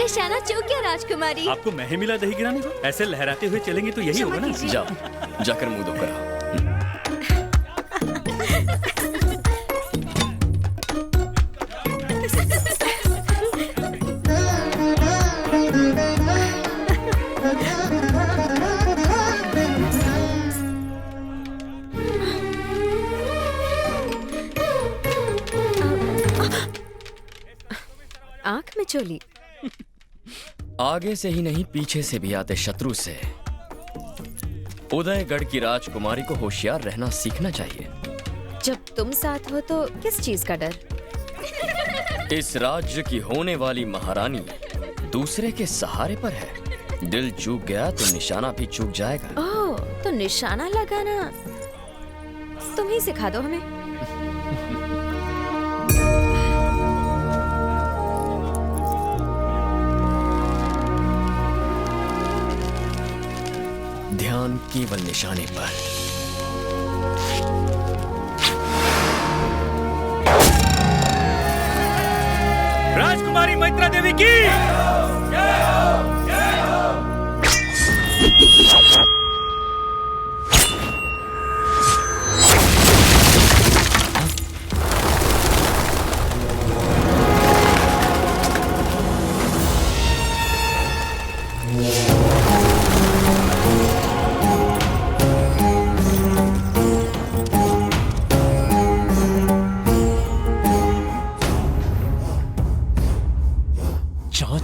निशाना चूक गया राजकुमारी। आपको मैं ही मिला दही गिराने को? ऐसे लहराते हुए चलेंगे तो यही होगा ना। जाओ, जाकर मुंह धो कर आओ। आंख में चोली। आगे से ही नहीं पीछे से भी आते शत्रु से उदयगढ़ की राजकुमारी को होशियार रहना सीखना चाहिए। जब तुम साथ हो तो किस चीज का डर? इस राज्य की होने वाली महारानी दूसरे के सहारे पर है। दिल चूक गया तो निशाना भी चूक जाएगा। ओह, तो निशाना लगाना तुम ही सिखा दो हमें। ध्यान केवल निशाने पर। राजकुमारी मैत्रा देवी की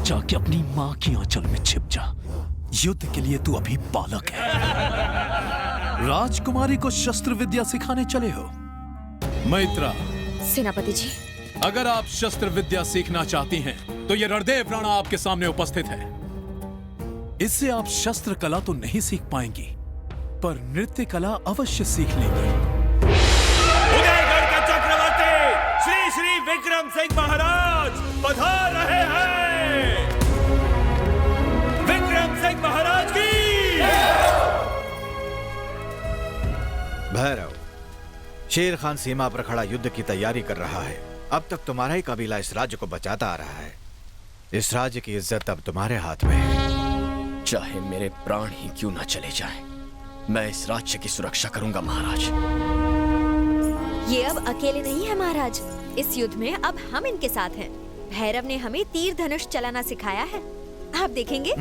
जाके अपनी मां की आंचल में छिप जा। युद्ध के लिए तू अभी बालक है। राजकुमारी को शस्त्र विद्या सिखाने चले हो? मैत्रा, सेनापति जी, अगर आप शस्त्र विद्या सीखना चाहती हैं, तो ये रणदेव राणा आपके सामने उपस्थित है। इससे आप शस्त्र कला तो नहीं सीख पाएंगी, पर नृत्य कला अवश्य सीख लेंगी। उदयगढ़ के चक्रवर्ती श्री श्री विक्रम सिंह महाराज पधार रहे हैं। विक्रम सिंह महाराज की। भैरव, शेर खान सीमा पर खड़ा युद्ध की तैयारी कर रहा है। अब तक तुम्हारा ही कबीला इस राज्य को बचाता आ रहा है। इस राज्य की इज्जत अब तुम्हारे हाथ में है। चाहे मेरे प्राण ही क्यों ना चले जाएं, मैं इस राज्य की सुरक्षा करूंगा महाराज। ये अब अकेले नहीं है महाराज। इस युद्ध में अब हम इनके साथ हैं। भैरव ने हमें तीर धनुष चलाना सिखाया है, आप देखेंगे।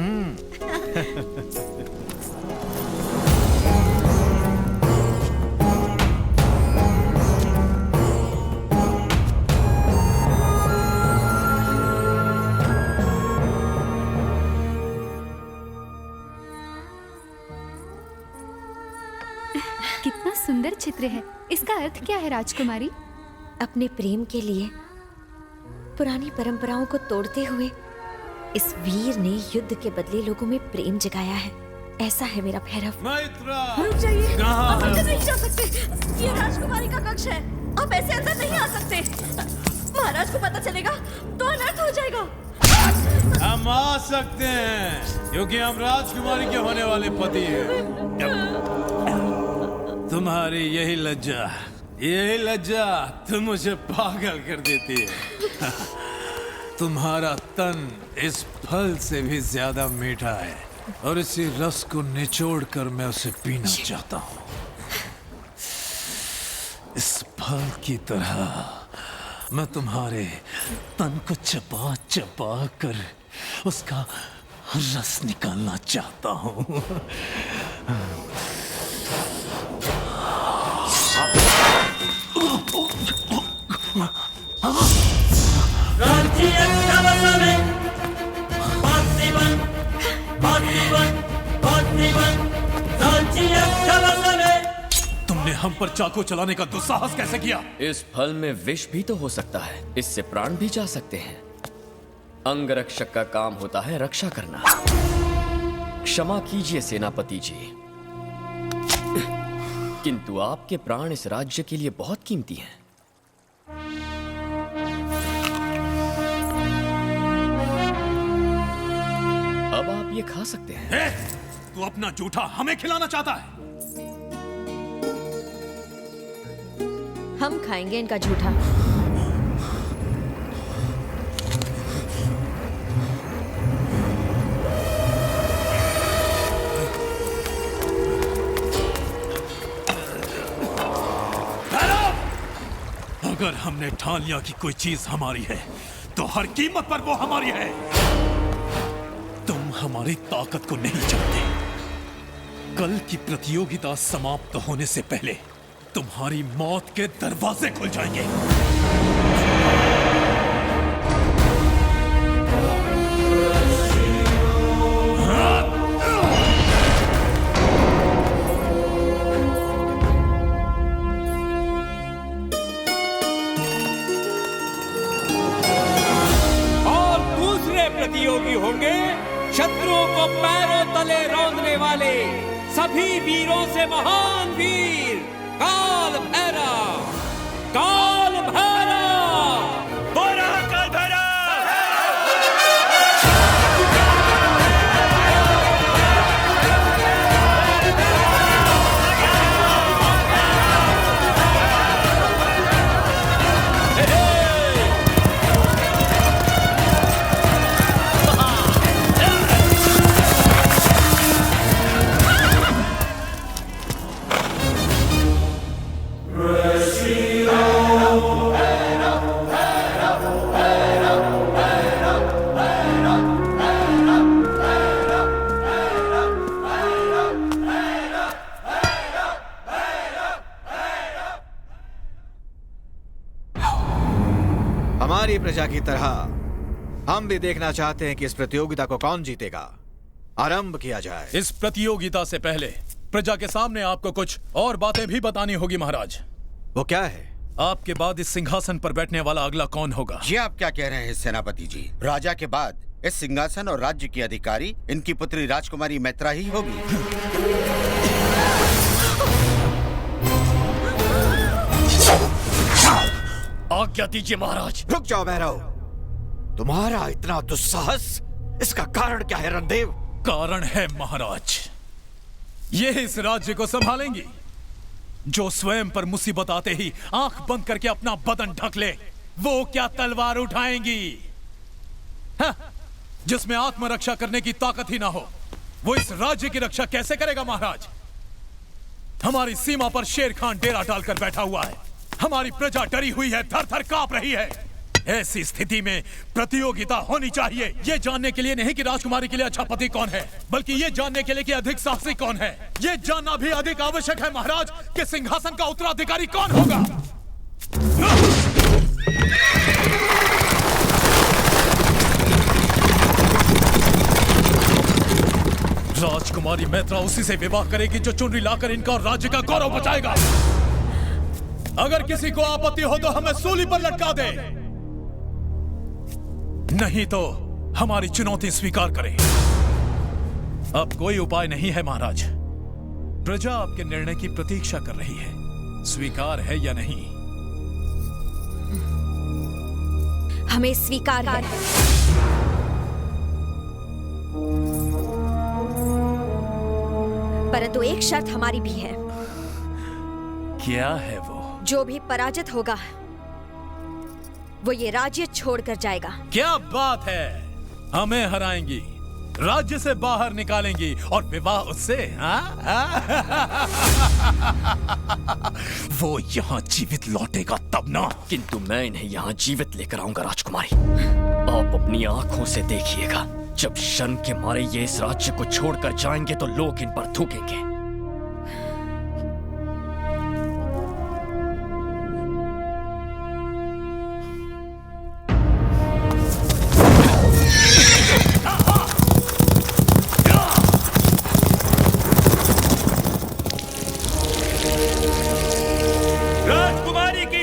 कितना सुंदर चित्र है। इसका अर्थ क्या है राजकुमारी? अपने प्रेम के लिए पुरानी परंपराओं को तोड़ते हुए इस वीर ने युद्ध के बदले लोगों में प्रेम जगाया है। ऐसा है मेरा भैरव। मैत्रा, रुक जाइए, आप अंदर नहीं जा सकते। ये राजकुमारी का कक्ष है, आप ऐसे अंदर नहीं आ सकते। महाराज को पता चलेगा तो अनर्थ हो जाएगा। हम आ सकते हैं क्योंकि हम राजकुमारी के होने वाले पति हैं। तुम्हारी यही लज्जा तुम मुझे पागल कर देती है। तुम्हारा तन इस फल से भी ज्यादा मीठा है और इसी रस को निचोड़कर मैं उसे पीना चाहता हूँ। इस फल की तरह मैं तुम्हारे तन को चबा चबा कर उसका रस निकालना चाहता हूँ। तुमने हम पर चाकू चलाने का दुस्साहस कैसे किया? इस फल में विष भी तो हो सकता है, इससे प्राण भी जा सकते हैं। अंगरक्षक का काम होता है रक्षा करना। क्षमा कीजिए सेनापति जी, किंतु आपके प्राण इस राज्य के लिए बहुत कीमती हैं। अब आप ये खा सकते हैं। तू अपना जूठा हमें खिलाना चाहता है? हम खाएंगे इनका झूठा। अगर हमने ठान लिया कि कोई चीज हमारी है, तो हर कीमत पर वो हमारी है। तुम हमारी ताकत को नहीं जानते। कल की प्रतियोगिता समाप्त होने से पहले तुम्हारी मौत के दरवाजे खुल जाएंगे। और दूसरे प्रतियोगी होंगे शत्रुओं को पैरों तले रौंदने वाले सभी वीरों से महान वीर काल भैरव। काल भैरव, बोरा काल भैरव। हमारी प्रजा की तरह हम भी देखना चाहते हैं कि इस प्रतियोगिता को कौन जीतेगा। आरंभ किया जाए। इस प्रतियोगिता से पहले प्रजा के सामने आपको कुछ और बातें भी बतानी होगी महाराज। वो क्या है? आपके बाद इस सिंहासन पर बैठने वाला अगला कौन होगा? ये आप क्या कह रहे हैं सेनापति जी? राजा के बाद इस सिंहासन और राज्य की अधिकारी इनकी पुत्री राजकुमारी मैत्रा ही होगी। आज्ञा दीजिए महाराज। रुक जाओ भैरव, तुम्हारा इतना दुस्साहस, इसका कारण क्या है रणदेव? कारण है महाराज, ये इस राज्य को संभालेंगी जो स्वयं पर मुसीबत आते ही आंख बंद करके अपना बदन ढक ले। वो क्या तलवार उठाएंगी? हाँ, जिसमें आत्मरक्षा करने की ताकत ही ना हो, वो इस राज्य की रक्षा कैसे करेगा महाराज? हमारी सीमा पर शेर खान डेरा डालकर बैठा हुआ है। हमारी प्रजा डरी हुई है, थर थर कांप रही है। ऐसी स्थिति में प्रतियोगिता होनी चाहिए, ये जानने के लिए नहीं कि राजकुमारी के लिए अच्छा पति कौन है, बल्कि ये जानने के लिए कि अधिक साहसी कौन है। ये जानना भी अधिक आवश्यक है महाराज कि सिंहासन का उत्तराधिकारी कौन होगा। राजकुमारी मैत्रा उसी से विवाह करेगी जो चुनरी लाकर इनका और राज्य का गौरव बचाएगा। अगर किसी को आपत्ति हो तो हमें सूली पर लटका दे, नहीं तो हमारी चुनौती स्वीकार करें। अब कोई उपाय नहीं है महाराज, प्रजा आपके निर्णय की प्रतीक्षा कर रही है। स्वीकार है या नहीं? हमें स्वीकार है। परंतु एक शर्त हमारी भी है। क्या है वो? जो भी पराजित होगा वो ये राज्य छोड़कर जाएगा। क्या बात है, हमें हराएंगी, राज्य से बाहर निकालेंगी और विवाह उससे? वो यहाँ जीवित लौटेगा तब ना। किंतु मैं इन्हें यहाँ जीवित लेकर आऊंगा राजकुमारी। आप अपनी आंखों से देखिएगा, जब शर्म के मारे ये इस राज्य को छोड़कर जाएंगे तो लोग इन पर थूकेंगे।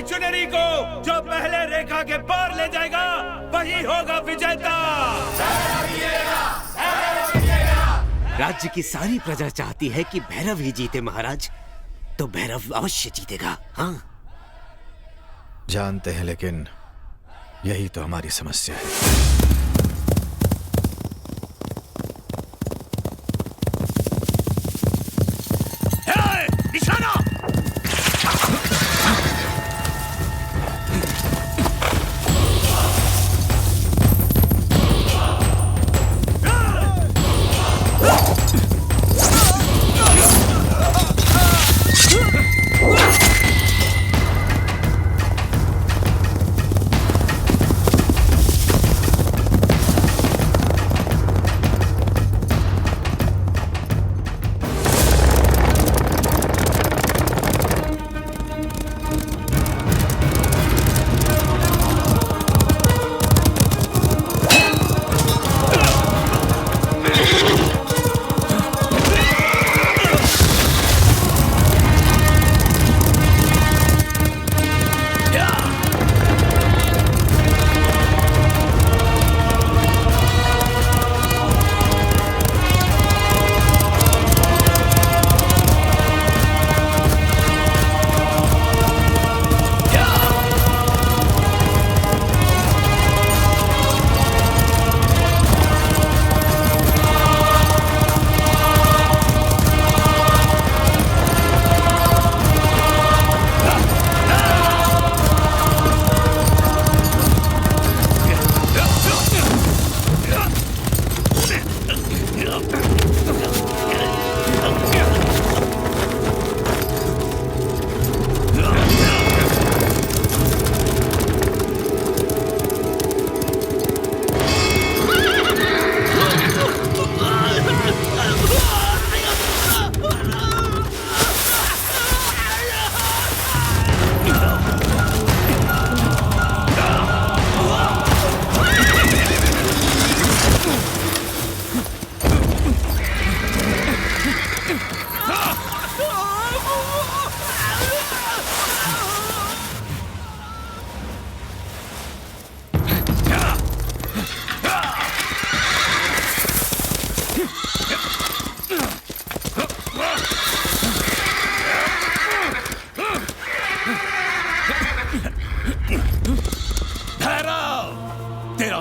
चुनरी को जो पहले रेखा के पार ले जाएगा वही होगा विजेता। राज्य की सारी प्रजा चाहती है कि भैरव ही जीते महाराज, तो भैरव अवश्य जीतेगा। हाँ जानते हैं, लेकिन यही तो हमारी समस्या है। निशाना!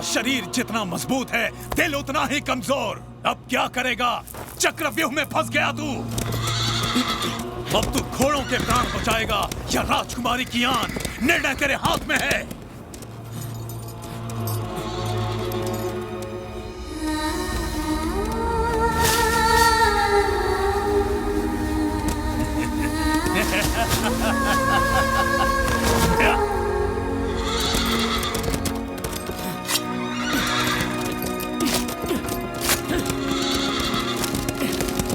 शरीर जितना मजबूत है दिल उतना ही कमजोर। अब क्या करेगा? चक्रव्यूह में फंस गया तू। अब तू घोड़ों के प्राण बचाएगा या राजकुमारी की आन? निर्णय तेरे हाथ में है।